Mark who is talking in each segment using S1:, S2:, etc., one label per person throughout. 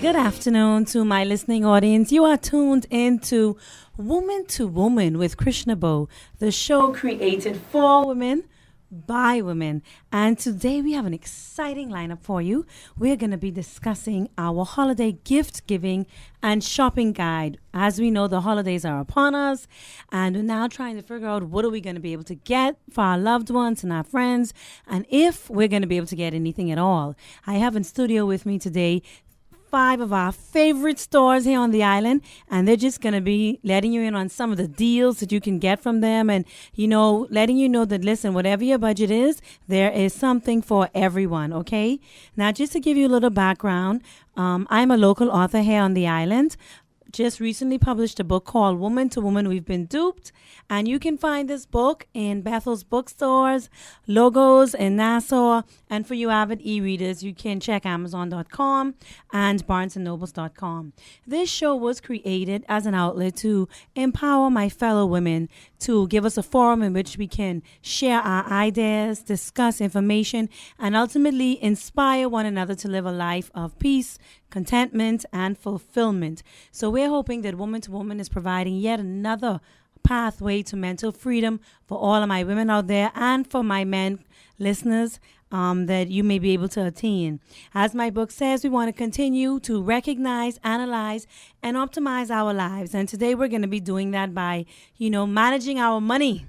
S1: Good afternoon to my listening audience. You are tuned into Woman to Woman with Chrishna Bowe, the show created for women by women. And today we have an exciting lineup for you. We're going to be discussing our holiday gift giving and shopping guide. As we know, the holidays are upon us, and we're now trying to figure out what are we going to be able to get for our loved ones and our friends, and if we're going to be able to get anything at all. I have in studio with me today 5 of our favorite stores here on the island, and they're just going to be letting you in on some of the deals that you can get from them, and letting you know that, listen, whatever your budget is, there is something for everyone. Okay, now just to give you a little background, I'm a local author here on the island. Just recently published a book called Woman to Woman, We've Been Duped. And you can find this book in Bethel's bookstores, Logos in Nassau. And for you avid e-readers, you can check Amazon.com and BarnesandNobles.com. This show was created as an outlet to empower my fellow women, to give us a forum in which we can share our ideas, discuss information, and ultimately inspire one another to live a life of peace, contentment, and fulfillment. So we're hoping that Woman to Woman is providing yet another pathway to mental freedom for all of my women out there and for my men listeners, that you may be able to attain. As my book says, we want to continue to recognize, analyze, and optimize our lives. And today we're going to be doing that by, managing our money.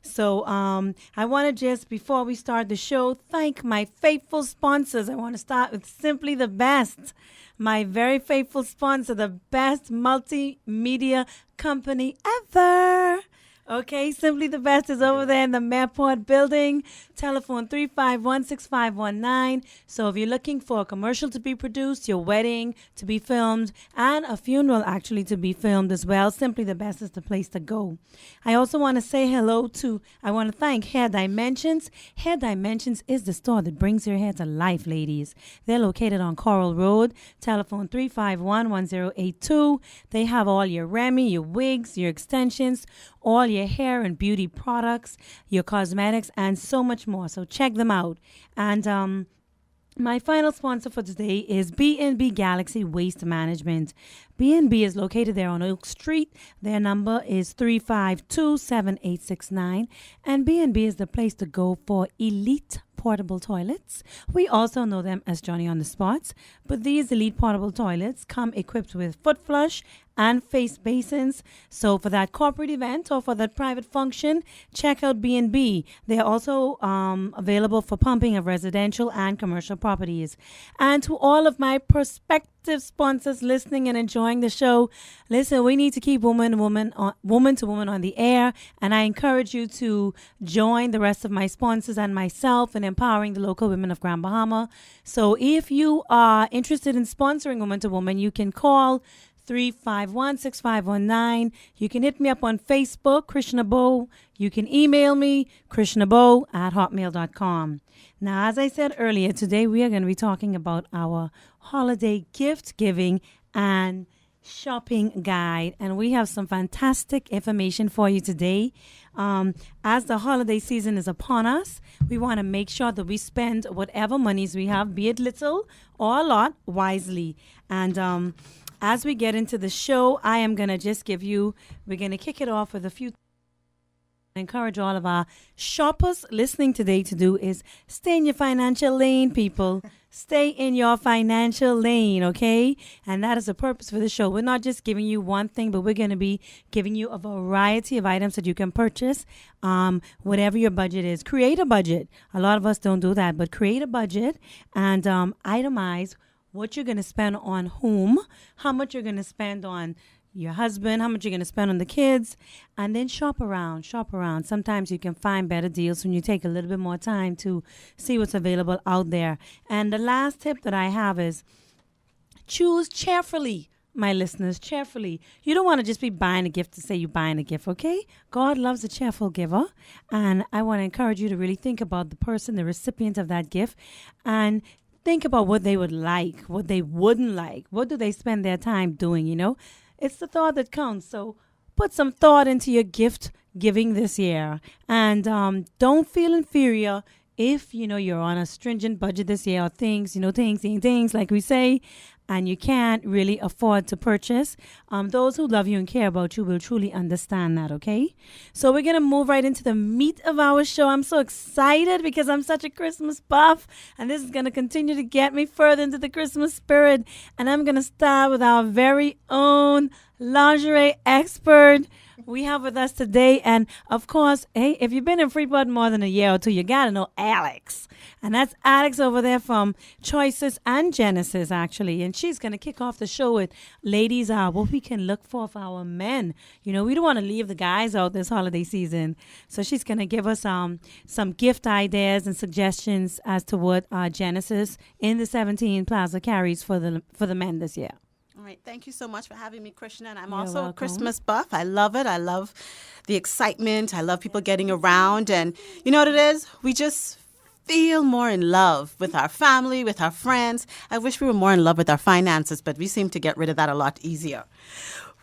S1: So I want to just, before we start the show, thank my faithful sponsors. I want to start with Simply the Best, my very faithful sponsor, the best multimedia company ever. Okay, Simply the Best is over there in the Mayport building. Telephone 351-6519. So if you're looking for a commercial to be produced, your wedding to be filmed, and a funeral actually to be filmed as well, Simply the Best is the place to go. I also want to say hello to, I want to thank Hair Dimensions. Hair Dimensions is the store that brings your hair to life, ladies. They're located on Coral Road. Telephone 351-1082. They have all your Remy, your wigs, your extensions, all your hair and beauty products, your cosmetics, and so much more. So check them out. And my final sponsor for today is B&B Galaxy Waste Management. B&B is located there on Oak Street. Their number is 352-7869. And B&B is the place to go for elite portable toilets. We also know them as Johnny on the Spots, but these elite portable toilets come equipped with foot flush and face basins. So for that corporate event or for that private function, check out B&B. They're also available for pumping of residential and commercial properties. And to all of my prospective sponsors listening and enjoying the show, listen, we need to keep Woman to Woman on the air, and I encourage you to join the rest of my sponsors and myself in empowering the local women of Grand Bahama. So if you are interested in sponsoring Woman to Woman, you can call 351-6519. You can hit me up on Facebook, Chrishna Bowe. You can email me, chrishnabowe@hotmail.com. Now, as I said earlier, today we are going to be talking about our holiday gift giving and shopping guide, and we have some fantastic information for you today. As the holiday season is upon us, we want to make sure that we spend whatever monies we have, be it little or a lot, wisely. And as we get into the show, I am going to just we're going to kick it off with a few. Encourage all of our shoppers listening today to do is stay in your financial lane, people. Stay in your financial lane, okay? And that is the purpose for the show. We're not just giving you one thing, but we're going to be giving you a variety of items that you can purchase, whatever your budget is. Create a budget. A lot of us don't do that, but create a budget and itemize what you're going to spend on whom, how much you're going to spend on your husband, how much you're going to spend on the kids, and then shop around. Sometimes you can find better deals when you take a little bit more time to see what's available out there. And the last tip that I have is choose cheerfully, my listeners, cheerfully. You don't want to just be buying a gift to say you're buying a gift, okay? God loves a cheerful giver, and I want to encourage you to really think about the person, the recipient of that gift, and think about what they would like, what they wouldn't like. What do they spend their time doing, It's the thought that counts. So put some thought into your gift giving this year. And don't feel inferior if you're on a stringent budget this year, or things like we say, and you can't really afford to purchase, those who love you and care about you will truly understand that, okay? So we're going to move right into the meat of our show. I'm so excited because I'm such a Christmas buff, and this is going to continue to get me further into the Christmas spirit. And I'm going to start with our very own lingerie expert we have with us today. And of course, hey, if you've been in Freeport more than a year or two, you got to know Alex. And that's Alex over there from Choices and Genesis, actually. And she's going to kick off the show with, ladies, what we can look for our men. We don't want to leave the guys out this holiday season. So she's going to give us some gift ideas and suggestions as to what Genesis in the 17 Plaza carries for the men this year.
S2: All right. Thank you so much for having me, Chrishna. And I'm also a Christmas buff. I love it. I love the excitement. I love people getting around. And you know what it is? We just feel more in love with our family, with our friends. I wish we were more in love with our finances, but we seem to get rid of that a lot easier.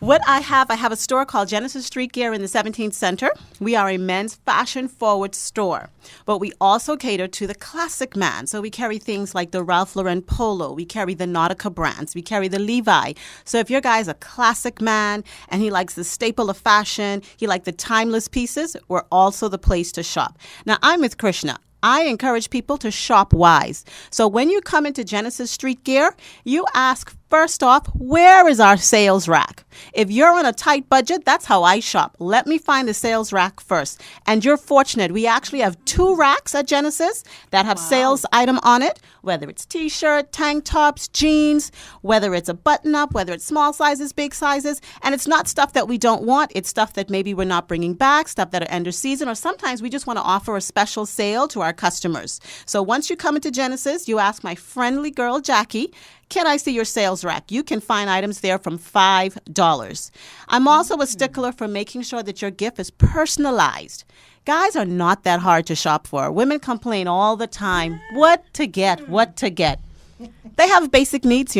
S2: What I have a store called Genesis Street Gear in the 17th Center. We are a men's fashion-forward store, but we also cater to the classic man. So we carry things like the Ralph Lauren Polo. We carry the Nautica brands. We carry the Levi. So if your guy's a classic man and he likes the staple of fashion, he likes the timeless pieces, we're also the place to shop. Now, I'm with Chrishna. I encourage people to shop wise. So when you come into Genesis Street Gear, you ask first off, where is our sales rack? If you're on a tight budget, that's how I shop. Let me find the sales rack first. And you're fortunate. We actually have 2 racks at Genesis that have sales item on it, whether it's t-shirt, tank tops, jeans, whether it's a button-up, whether it's small sizes, big sizes. And it's not stuff that we don't want. It's stuff that maybe we're not bringing back, stuff that are end of season, or sometimes we just want to offer a special sale to our customers. So once you come into Genesis, you ask my friendly girl, Jackie, can I see your sales rack? You can find items there from $5. I'm also a stickler for making sure that your gift is personalized. Guys are not that hard to shop for. Women complain all the time. What to get? They have basic needs,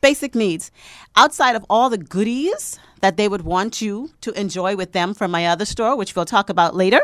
S2: basic needs. Outside of all the goodies that they would want you to enjoy with them from my other store, which we'll talk about later.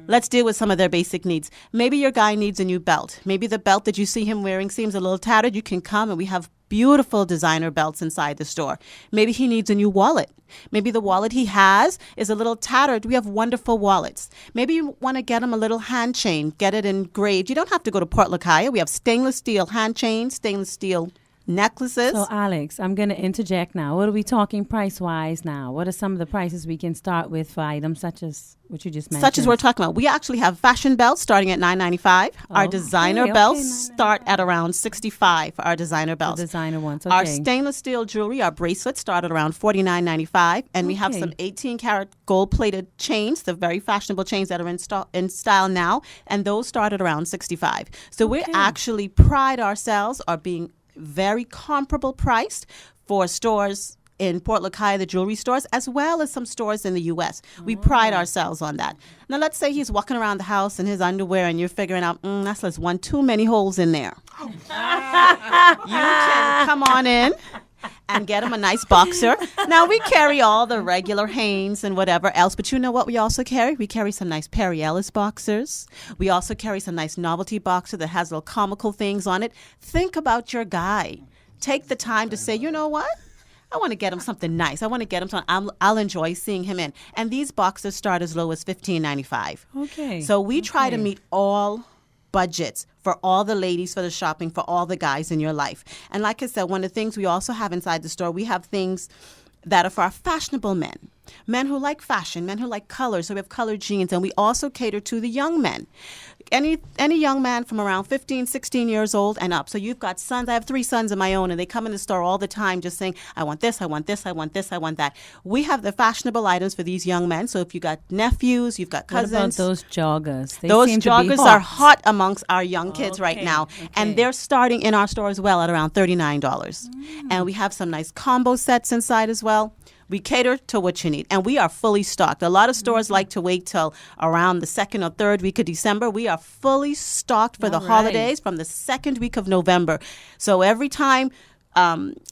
S2: Let's deal with some of their basic needs. Maybe your guy needs a new belt. Maybe the belt that you see him wearing seems a little tattered. You can come and we have beautiful designer belts inside the store. Maybe he needs a new wallet. Maybe the wallet he has is a little tattered. We have wonderful wallets. Maybe you want to get him a little hand chain, get it engraved. You don't have to go to Port Lacaya. We have stainless steel hand chains, stainless steel necklaces.
S1: So, Alex, I'm going to interject now. What are we talking price-wise now? What are some of the prices we can start with for items such as what you just mentioned?
S2: Such as we're talking about. We actually have fashion belts starting at $9.95. Our designer belts start at around $65 for our designer belts.
S1: The designer ones, okay.
S2: Our stainless steel jewelry, our bracelets start at around $49.95. And we have some 18-karat gold-plated chains, the very fashionable chains that are in style now. And those start at around $65. So we actually pride ourselves on being very comparable priced for stores in Port Lacaya, the jewelry stores, as well as some stores in the U.S. We pride ourselves on that. Now, let's say he's walking around the house in his underwear and you're figuring out, that's one too many holes in there. You can come on in and get him a nice boxer. Now, we carry all the regular Hanes and whatever else, but you know what we also carry? We carry some nice Perry Ellis boxers. We also carry some nice novelty boxer that has little comical things on it. Think about your guy. Take the time to say, you know what? I want to get him something nice. I want to get him something I'll enjoy seeing him in. And these boxers start as low as $15.95.
S1: Okay.
S2: So we try to meet all budgets for all the ladies, for the shopping, for all the guys in your life. And like I said, one of the things we also have inside the store, we have things that are for our fashionable men. Men who like fashion, men who like color. So we have colored jeans, and we also cater to the young men. Any young man from around 15, 16 years old and up. So you've got sons. I have 3 sons of my own, and they come in the store all the time just saying, I want this, I want this, I want this, I want that. We have the fashionable items for these young men. So if you got nephews, you've got cousins.
S1: What about those joggers?
S2: Those joggers are hot amongst our young kids right now. Okay. And they're starting in our store as well at around $39. And we have some nice combo sets inside as well. We cater to what you need, and we are fully stocked. A lot of stores like to wait till around the 2nd or 3rd week of December. We are fully stocked for the holidays from the 2nd week of November. So every time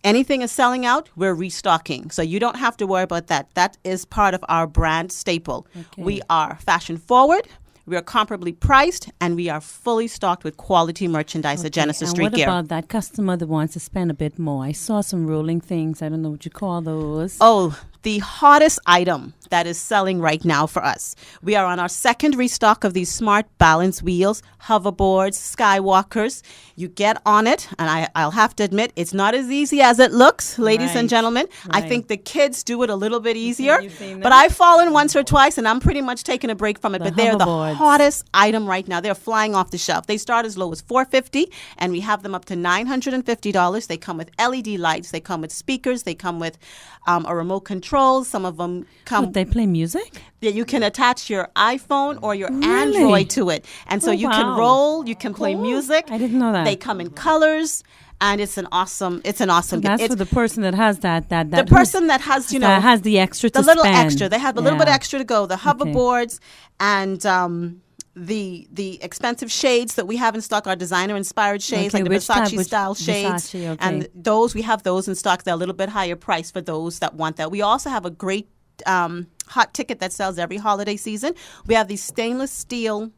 S2: anything is selling out, we're restocking. So you don't have to worry about that. That is part of our brand staple. Okay. We are fashion forward. We are comparably priced, and we are fully stocked with quality merchandise at Genesis Street Gear.
S1: And what about that customer that wants to spend a bit more? I saw some rolling things. I don't know what you call those.
S2: Oh, the hottest item that is selling right now for us. We are on our second restock of these smart balance wheels, hoverboards, skywalkers. You get on it, and I'll have to admit, it's not as easy as it looks, ladies and gentlemen. I think the kids do it a little bit easier, but I've fallen once or twice, and I'm pretty much taking a break from it. But they're the hottest item right now. They're flying off the shelf. They start as low as $450, and we have them up to $950. They come with LED lights. They come with speakers. They come with a remote control. Some of them come.
S1: They play music?
S2: Yeah, you can attach your iPhone or your Android to it. And so you can roll, you can play music.
S1: I didn't know that.
S2: They come in colors. And it's an awesome gift.
S1: That's for the person that has that
S2: the person that has,
S1: that has the extra to
S2: the little
S1: spend.
S2: extra. They have a little bit extra to go. The hoverboards and the expensive shades that we have in stock are designer-inspired shades, like the Versace-style shades. And we have those in stock. They're a little bit higher price for those that want that. We also have a great hot ticket that sells every holiday season. We have these stainless steel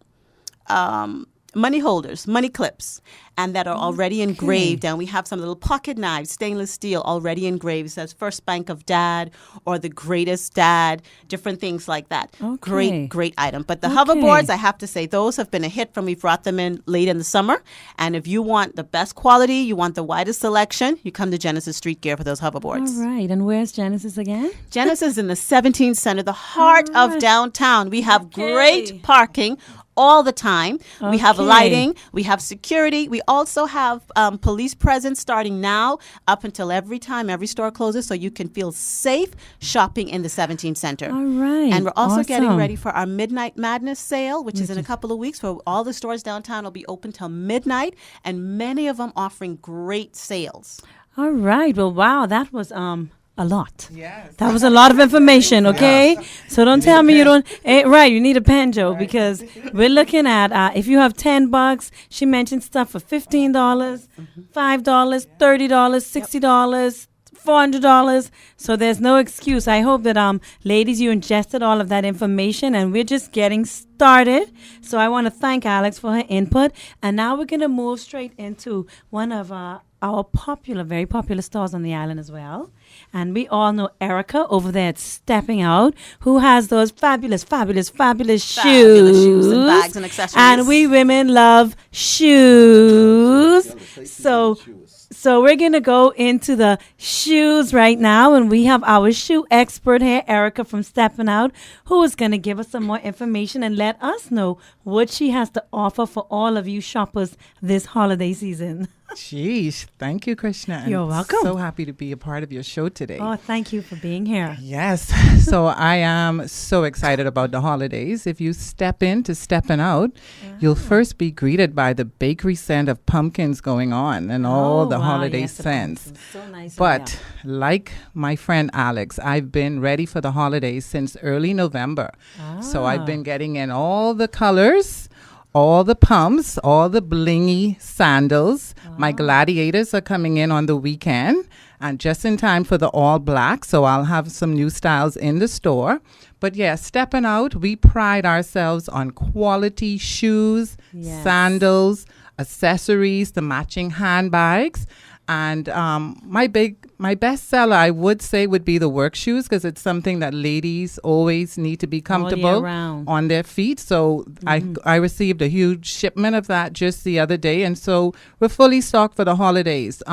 S2: money holders, money clips, and that are already engraved. And we have some little pocket knives, stainless steel, already engraved. It says First Bank of Dad or the Greatest Dad, different things like that. Great item. But the hoverboards, I have to say, those have been a hit from we brought them in late in the summer. And if you want the best quality, you want the widest selection, you come to Genesis Street Gear for those hoverboards.
S1: All right. And where's Genesis again?
S2: Genesis in the 17th Center, the heart of downtown. We have great parking all the time. We have lighting. We have security. We also have police presence starting now up until every store closes, so you can feel safe shopping in the 17th Center.
S1: All right.
S2: And we're also getting ready for our Midnight Madness sale, which is in a couple of weeks, where all the stores downtown will be open till midnight, and many of them offering great sales.
S1: All right. Well, wow, that was a lot. Yes. That was a lot of information, okay? Yes. So don't tell me you don't. Right, you need a pen, Joe, because we're looking at, if you have $10, she mentioned stuff for $15, $5, $30, $60, $400. So there's no excuse. I hope that, ladies, you ingested all of that information, and we're just getting started. So I want to thank Alex for her input. And now we're going to move straight into one of our very popular stores on the island as well. And we all know Erica over there at Stepping Out, who has those fabulous shoes. Fabulous shoes and bags and accessories. And we women love shoes. So we're going to go into the shoes right now. And we have our shoe expert here, Erica from Stepping Out, who is going to give us some more information and let us know what she has to offer for all of you shoppers this holiday season.
S3: Jeez, thank you, Chrishna.
S1: You're welcome.
S3: So happy to be a part of your show today.
S1: Oh, thank you for being here.
S3: Yes. So I am so excited about the holidays. If you step into Stepping Out, you'll first be greeted by the bakery scent of pumpkins going on and all the holiday scents.
S1: So nice.
S3: But like my friend Alex, I've been ready for the holidays since early November. So I've been getting in all the colors, all the pumps, all the blingy sandals. My gladiators are coming in on the weekend and just in time for the all black. So I'll have some new styles in the store. But yeah, Stepping Out, we pride ourselves on quality shoes, sandals, accessories, the matching handbags. And my best seller, I would say, would be the work shoes, because it's something that ladies always need to be comfortable on their feet. So I received a huge shipment of that just the other day. And so we're fully stocked for the holidays.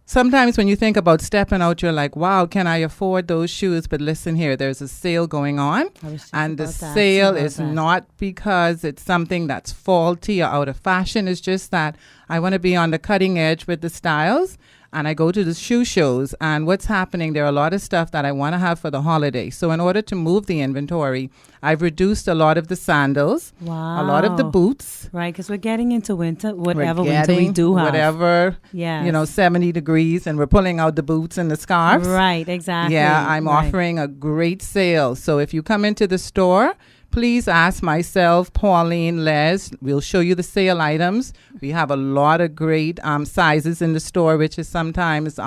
S3: Sometimes when you think about Stepping Out, you're like, wow, can I afford those shoes? But listen here, there's a sale going on. And the sale is not because it's something that's faulty or out of fashion. It's just that I want to be on the cutting edge with the styles. And I go to the shoe shows, and what's happening, there are a lot of stuff that I want to have for the holiday. So in order to move the inventory, I've reduced a lot of the sandals, a lot of the boots.
S1: Right, because we're getting into winter, whatever winter we do have.
S3: Whatever, 70 degrees, and we're pulling out the boots and the scarves.
S1: Right, exactly.
S3: Yeah, I'm offering a great sale. So if you come into the store, please ask myself, Pauline, Les. We'll show you the sale items. We have a lot of great sizes in the store, which is sometimes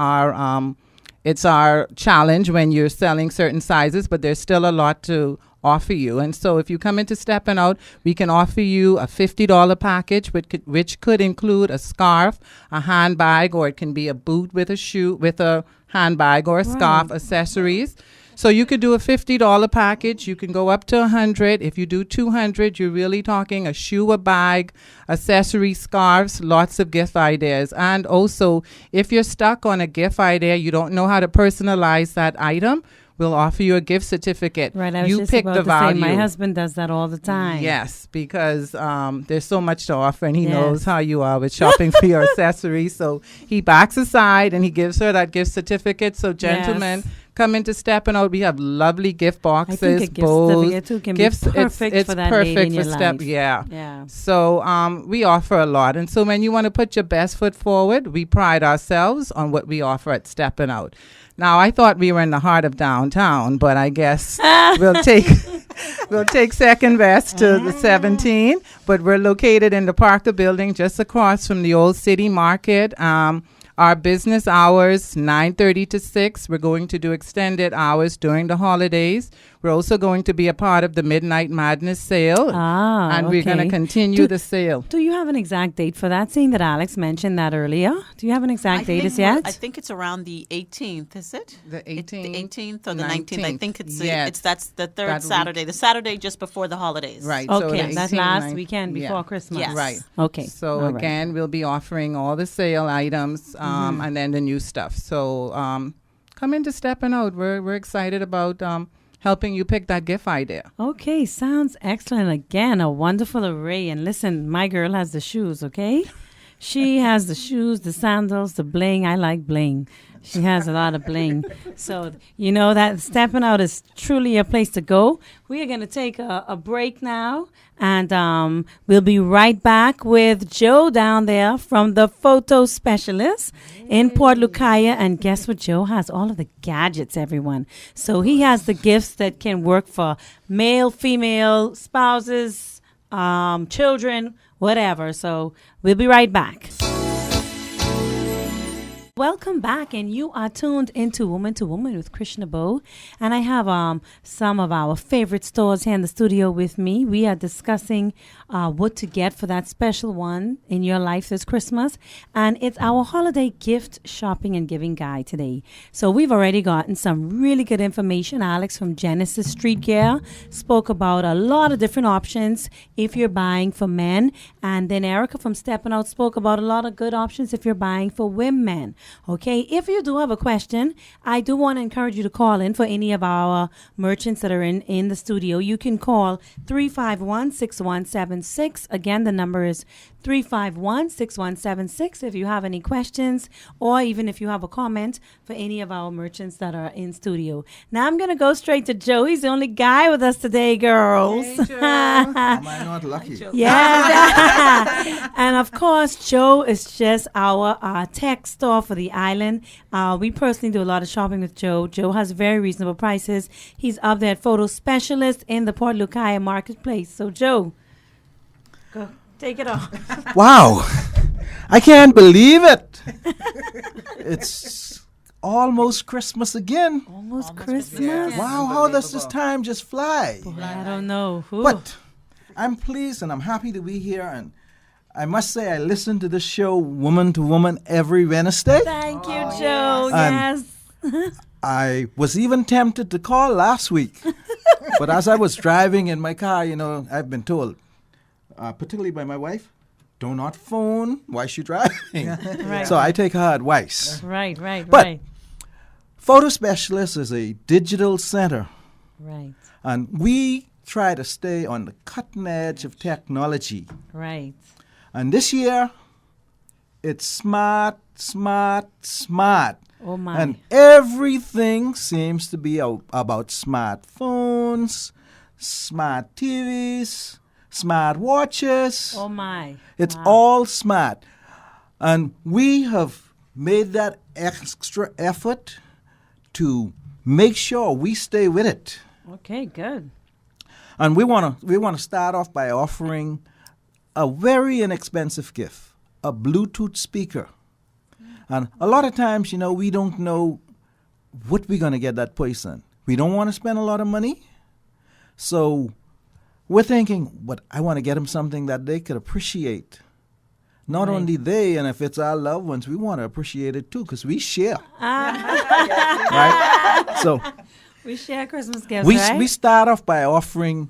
S3: it's our challenge when you're selling certain sizes, but there's still a lot to offer you. And so if you come into Steppin' Out, we can offer you a $50 package, which could include a scarf, a handbag, or it can be a boot with a shoe, with a handbag or a scarf, accessories. So you could do a $50 package. You can go up to $100. If you do $200, you're really talking a shoe, a bag, accessories, scarves, lots of gift ideas. And also, if you're stuck on a gift idea, you don't know how to personalize that item, we'll offer you a gift certificate.
S1: Right, I was
S3: you
S1: just
S3: pick
S1: about
S3: the
S1: to
S3: value.
S1: say, my husband does that all the time.
S3: Yes, because there's so much to offer, and he knows how you are with shopping for your accessories. So he backs aside and he gives her that gift certificate. So gentlemen, come into Steppin' Out. We have lovely gift boxes.
S1: I think a gift certificate too can be perfect for that lady in your life.
S3: Yeah. So we offer a lot. And so when you want to put your best foot forward, we pride ourselves on what we offer at Steppin' Out. Now, I thought we were in the heart of downtown, but I guess we'll take second best to the 17. But we're located in the Parker Building, just across from the old City Market. Our business hours, 9:30 to 6. We're going to do extended hours during the holidays. We're also going to be a part of the Midnight Madness sale. And we're going to continue the sale.
S1: Do you have an exact date for that? Seeing that Alex mentioned that earlier. Do you have an exact date as yet?
S2: I think it's around the 18th, is it?
S3: The 18th.
S2: The 18th or the 19th. I think
S3: Yes.
S2: that's the third Saturday. The Saturday just before the holidays.
S3: Right.
S1: Okay,
S3: so
S1: that last weekend before Christmas.
S2: Yes.
S3: Right.
S1: Okay.
S3: So again, we'll be offering all the sale items and then the new stuff. So come into Steppin' Out. We're excited about helping you pick that gift idea.
S1: Okay, sounds excellent. Again, a wonderful array. And listen, my girl has the shoes, okay? She has the shoes, the sandals, the bling. I like bling. She has a lot of bling. So, you know that Steppin' Out is truly a place to go. We are going to take a break now. And we'll be right back with Joe down there from the Photo Specialist in Port Lucaya. And guess what? Joe has all of the gadgets, everyone. So he has the gifts that can work for male, female, spouses, children, whatever. So we'll be right back. Welcome back, and you are tuned into Woman to Woman with Chrishna Bowe, and I have some of our favorite stores here in the studio with me. We are discussing what to get for that special one in your life this Christmas, and it's our holiday gift shopping and giving guide today. So we've already gotten some really good information. Alex from Genesis Street Gear spoke about a lot of different options if you're buying for men, and then Erica from Steppin' Out spoke about a lot of good options if you're buying for women. Okay, if you do have a question, I do want to encourage you to call in for any of our merchants that are in the studio. You can call 351-6176. Again, the number is 351-6176 if you have any questions or even if you have a comment for any of our merchants that are in studio. Now I'm going to go straight to Joe. He's the only guy with us today, girls.
S3: Hey, Joe.
S4: Am I not lucky?
S1: Yeah. And of course, Joe is just our tech store for the island. We personally do a lot of shopping with Joe. Joe has very reasonable prices. He's up there at Photo Specialist in the Port Lucaya Marketplace. So, Joe, go take it off.
S4: Wow. I can't believe it. It's almost Christmas again.
S1: Almost Christmas.
S4: Wow, how does this time just fly?
S1: Boy, I don't know. Ooh.
S4: But I'm pleased and I'm happy to be here. And I must say, I listen to this show, Woman to Woman, every Wednesday.
S1: Thank you, Joe. Yes.
S4: I was even tempted to call last week. But as I was driving in my car, you know, I've been told, particularly by my wife, do not phone while she's driving.
S1: Right.
S4: So I take her advice.
S1: Right.
S4: But Photo Specialist is a digital center.
S1: Right.
S4: And we try to stay on the cutting edge of technology.
S1: Right.
S4: And this year, it's smart.
S1: Oh, my.
S4: And everything seems to be about smartphones, smart TVs, smart watches.
S1: Oh, my.
S4: It's all smart. And we have made that extra effort to make sure we stay with it.
S1: Okay, good.
S4: And we want to start off by offering a very inexpensive gift, a Bluetooth speaker. And a lot of times, you know, we don't know what we're going to get that person. We don't want to spend a lot of money. So we're thinking, but I want to get them something that they could appreciate. Not
S1: Right.
S4: only they, and if it's our loved ones, we want to appreciate it too, because we share.
S1: Ah.
S4: Right? So
S1: We share Christmas gifts,
S4: we
S1: right?
S4: we start off by offering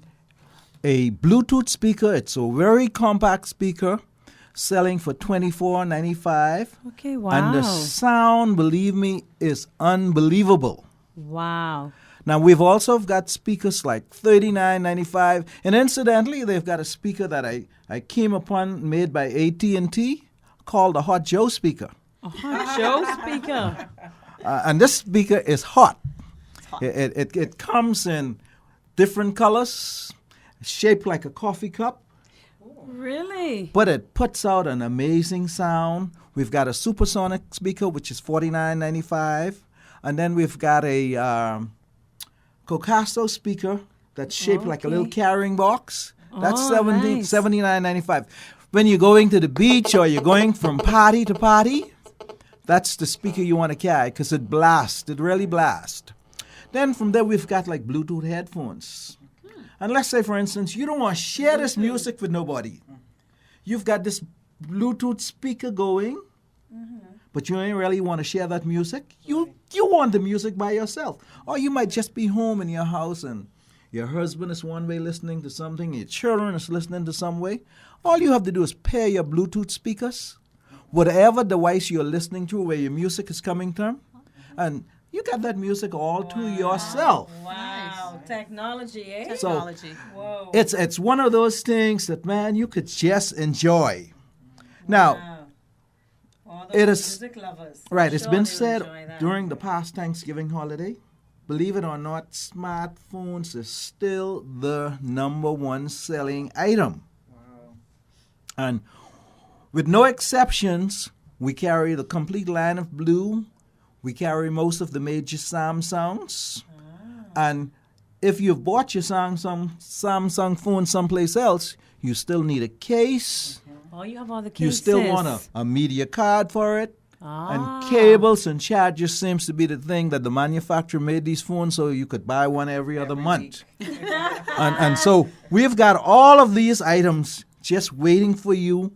S4: a Bluetooth speaker. It's a very compact speaker, selling for $24.95.
S1: Okay, wow.
S4: And the sound, believe me, is unbelievable.
S1: Wow.
S4: Now, we've also got speakers like $39.95. And incidentally, they've got a speaker that I came upon made by AT&T called the Hot Joe speaker.
S1: A hot show speaker.
S4: And this speaker is hot. It comes in different colors, shaped like a coffee cup,
S1: Really?
S4: but it puts out an amazing sound. We've got a supersonic speaker, which is $49.95. And then we've got a Cocasto speaker that's shaped like a little
S1: Okay.
S4: carrying box. That's
S1: Oh, nice.
S4: $79.95. When you're going to the beach or you're going from party to party, that's the speaker you want to carry because it blasts. It really blasts. Then from there, we've got like Bluetooth headphones. And let's say, for instance, you don't want to share this music with nobody. You've got this Bluetooth speaker going, but you ain't really want to share that music. You want the music by yourself. Or you might just be home in your house and your husband is one way listening to something, your children is listening to some way. All you have to do is pair your Bluetooth speakers, whatever device you're listening to, where your music is coming from, and you got that music all to yourself.
S1: Wow. Technology, eh?
S2: Technology.
S1: Whoa.
S4: It's one of those things that, man, you could just enjoy. Now,
S1: Wow. All
S4: it
S1: those
S4: is-
S1: music lovers.
S4: right, it's
S1: Sure
S4: been
S1: they will
S4: said
S1: enjoy that.
S4: during the past Thanksgiving holiday, believe it or not, smartphones is still the number one selling item. And with no exceptions, we carry the complete line of Blue. We carry most of the major Samsungs. And if you've bought your Samsung phone someplace else, you still need a case.
S1: Oh, you have all the cases.
S4: You still want a media card for it.
S1: Ah.
S4: And cables and chargers seems to be the thing that the manufacturer made these phones so you could buy one every other month. and so we've got all of these items just waiting for you.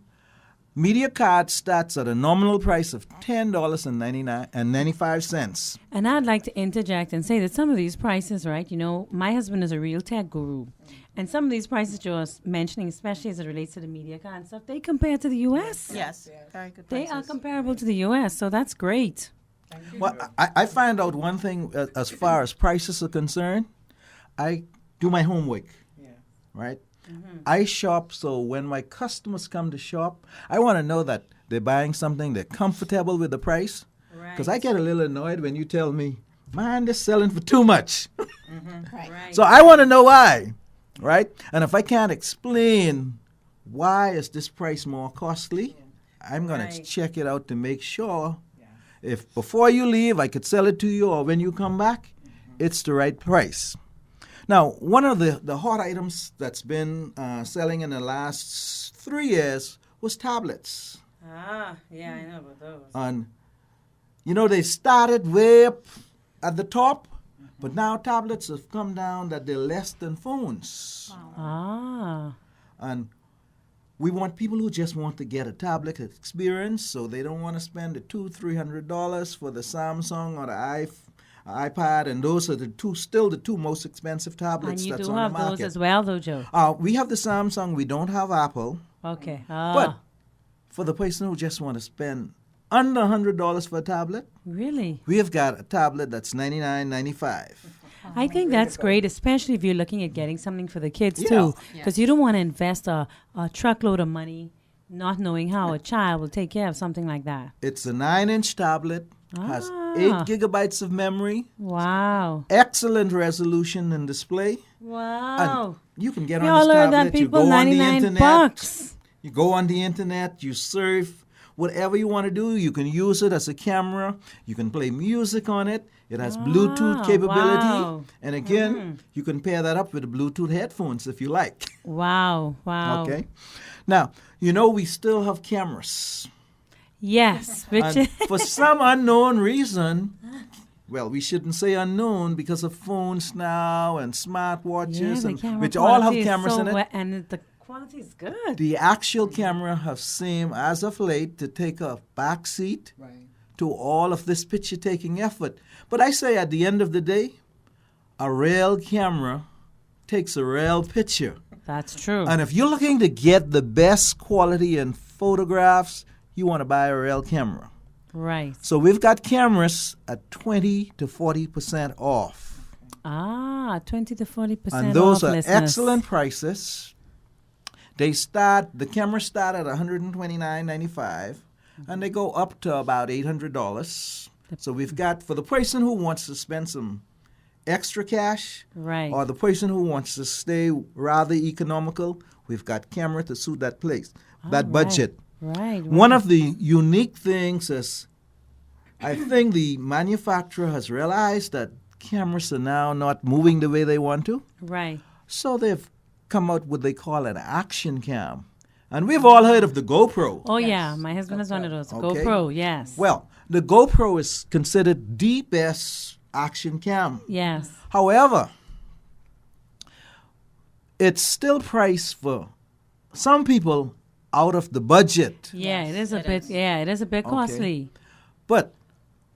S4: Media card starts at a nominal price of $10.95.
S1: And I'd like to interject and say that some of these prices, right, you know, my husband is a real tech guru. And some of these prices you're mentioning, especially as it relates to the media card and stuff, they compare to the U.S.
S2: Yes. Very good
S1: They
S2: prices.
S1: are comparable to the U.S., so that's great.
S4: Well, I find out one thing as far as prices are concerned. I do my homework, right? I shop, so when my customers come to shop, I want to know that they're buying something, they're comfortable with the price. Because I get a little annoyed when you tell me, man, they're selling for too much.
S1: Right.
S4: So I want to know why, right? And if I can't explain why is this price more costly, I'm going to
S1: Right.
S4: check it out to make sure if before you leave I could sell it to you, or when you come back, it's the right price. Now, one of the hot items that's been selling in the last 3 years was tablets.
S1: Ah, yeah, I know about those.
S4: And, you know, they started way up at the top, but now tablets have come down that they're less than phones.
S1: Ah,
S4: And we want people who just want to get a tablet experience, so they don't want to spend the $200-300 for the Samsung or the iPad, and those are still the two most expensive
S1: and
S4: tablets
S1: you
S4: that's
S1: do
S4: on
S1: have
S4: the
S1: those
S4: market.
S1: as well, though, Joe.
S4: We have the Samsung. We don't have Apple.
S1: Okay.
S4: But for the person who just want to spend under $100 for a tablet,
S1: Really?
S4: we have got a tablet that's $99.95.
S1: I think that's great, especially if you're looking at getting something for the kids,
S4: Yeah.
S1: too. Because you don't want to invest a truckload of money not knowing how a child will take care of something like that.
S4: It's a 9-inch tablet, has 8
S1: Ah.
S4: gigabytes of memory,
S1: Wow.
S4: excellent resolution and display.
S1: Wow.
S4: You can get
S1: We
S4: on
S1: all
S4: this
S1: learned that,
S4: tablet, you
S1: people,
S4: go on the
S1: 99
S4: internet.
S1: bucks.
S4: You go on the internet, you surf, whatever you want to do. You can use it as a camera. You can play music on it. It has Bluetooth capability.
S1: wow.
S4: And again, you can pair that up with the Bluetooth headphones if you like.
S1: Wow. Wow.
S4: Okay. Now, you know we still have cameras.
S1: Yes. Which
S4: And for some unknown reason, well, we shouldn't say unknown because of phones now and smartwatches,
S1: the
S4: and,
S1: camera
S4: which all have
S1: quality is
S4: cameras
S1: so
S4: in it.
S1: and the quality is good.
S4: The actual camera have seemed, as of late, to take a back seat to all of this picture-taking effort. But I say at the end of the day, a real camera takes a real picture.
S1: That's true.
S4: And if you're looking to get the best quality in photographs, you want to buy a real camera.
S1: Right.
S4: So we've got cameras at 20 to 40% off.
S1: 20 to 40%
S4: And those
S1: off,
S4: are
S1: listeners.
S4: excellent prices. The cameras start at $129.95 and they go up to about $800. So we've got, for the person who wants to spend some extra cash,
S1: Right.
S4: or the person who wants to stay rather economical, we've got camera to suit that place, that
S1: right.
S4: budget.
S1: Right.
S4: One of the unique things is I think the manufacturer has realized that cameras are now not moving the way they want to.
S1: Right.
S4: So they've come out with what they call an action cam. And we've all heard of the GoPro.
S1: Oh, yeah. My husband has one of those.
S4: Okay.
S1: GoPro, yes.
S4: Well, the GoPro is considered the best action cam.
S1: Yes.
S4: However, it's still priced for some people out of the budget.
S1: Yeah, it is a bit. Yeah, it is a bit costly.
S4: But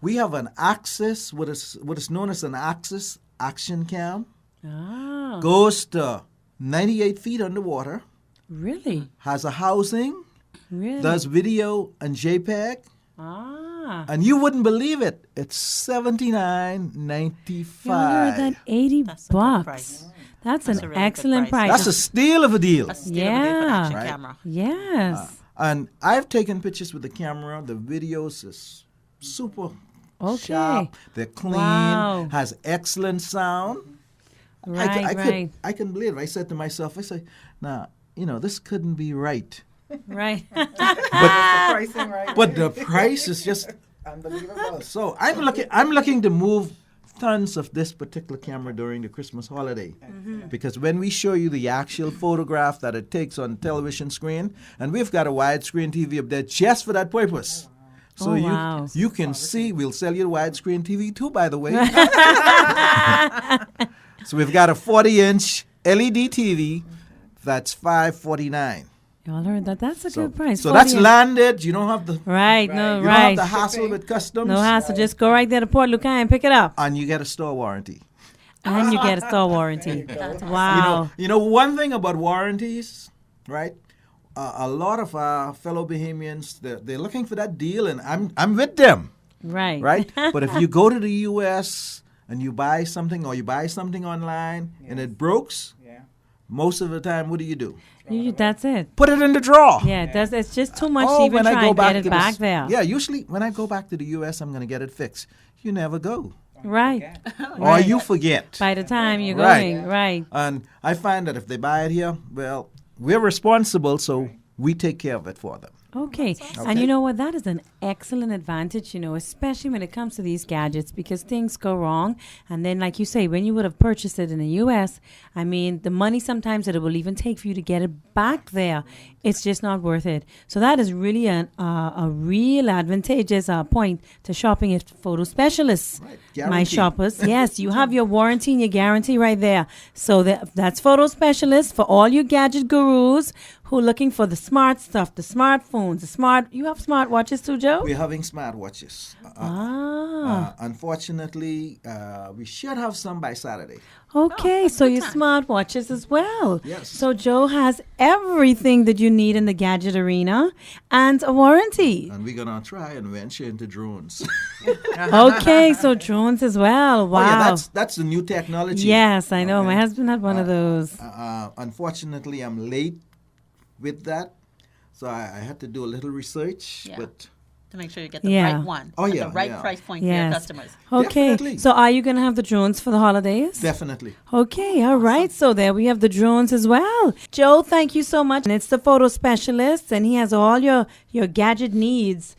S4: we have an Axis, what is known as an Axis action cam.
S1: Ah,
S4: Goes to 98 feet underwater,
S1: really?
S4: has a housing,
S1: Really?
S4: does video and JPEG,
S1: Ah.
S4: and you wouldn't believe it. It's $79.95.
S1: You heard that? 80
S2: That's a good
S1: bucks.
S2: price.
S1: That's
S2: That's a
S1: an
S2: really good
S1: excellent
S2: price.
S1: price.
S4: That's a steal of a deal.
S2: That's still a different
S1: Yeah.
S2: action
S4: Right.
S2: camera.
S1: Yes.
S4: And I've taken pictures with the camera. The videos is super
S1: Okay.
S4: sharp. They're clean.
S1: Wow.
S4: Has excellent sound.
S1: Right, right.
S4: I couldn't believe it. I said to myself, now, this couldn't be right.
S1: Right.
S3: The pricing right.
S4: But the price is just
S3: Unbelievable.
S4: so I'm looking to move tons of this particular camera during the Christmas holiday. Because when we show you the actual photograph that it takes on the television screen, and we've got a widescreen TV up there just for that purpose. So
S1: Oh, wow.
S4: you can see, we'll sell you a widescreen TV too, by the way. So we've got a 40-inch LED TV that's $549.
S1: Y'all heard that? That's a good price.
S4: So that's
S1: 40
S4: landed. You don't have the
S1: Right. No.
S4: you don't
S1: Right.
S4: have the hassle with customs.
S1: No hassle. Just go right there to Port Lucan and pick it up,
S4: And you get a store warranty.
S1: and you get a store warranty. Wow.
S4: One thing about warranties, right? A lot of our fellow Bahamians, they're looking for that deal, and I'm with them,
S1: Right.
S4: right? But if you go to the U.S. and you buy something, or you buy something online and it breaks,
S3: Yeah.
S4: most of the time, what do?
S1: That's it.
S4: Put it in the drawer.
S1: Yeah. It's just too much to even try and get it
S4: to
S1: back
S4: this-
S1: there.
S4: Yeah, usually when I go back to the U.S., I'm going to get it fixed. You never go.
S1: Right.
S4: Or you forget.
S1: By the time you're
S4: Right.
S1: going. Right.
S4: And I find that if they buy it here, well, we're responsible, so we take care of it for them.
S1: Okay. And
S4: Okay.
S1: you know what? That is an excellent advantage, especially when it comes to these gadgets, because things go wrong. And then, like you say, when you would have purchased it in the U.S., I mean, the money sometimes that it will even take for you to get it back there, it's just not worth it. So that is really a real advantageous point to shopping at photo specialists. My
S4: Guaranteed.
S1: shoppers. Yes, you have your warranty and your guarantee right there. So that's photo specialists for all you gadget gurus who are looking for the smart stuff, the smartphones, you have smartwatches too, Joe?
S4: We're having smartwatches. Unfortunately, we should have some by Saturday.
S1: Okay, so your smartwatches as well.
S4: Yes.
S1: So Joe has everything that you need in the gadget arena and a warranty.
S4: And we're going to try and venture into drones.
S1: Okay, so drones as well. Wow.
S4: Oh, yeah, that's the new technology.
S1: Yes, I know.
S4: Okay.
S1: My husband had one of those.
S4: Unfortunately, I'm late with that. So I had to do a little research.
S2: Yeah.
S4: But
S2: To make sure you get the
S1: Yeah.
S2: right one
S4: Oh,
S2: at
S4: yeah,
S2: the right
S4: yeah.
S2: price point for your
S1: Yes.
S2: customers.
S1: Okay,
S4: Definitely.
S1: so are you going to have the drones for the holidays?
S4: definitely.
S1: Okay, all right. So there we have the drones as well. Joe, thank you so much. And it's the photo specialist, and he has all your gadget needs.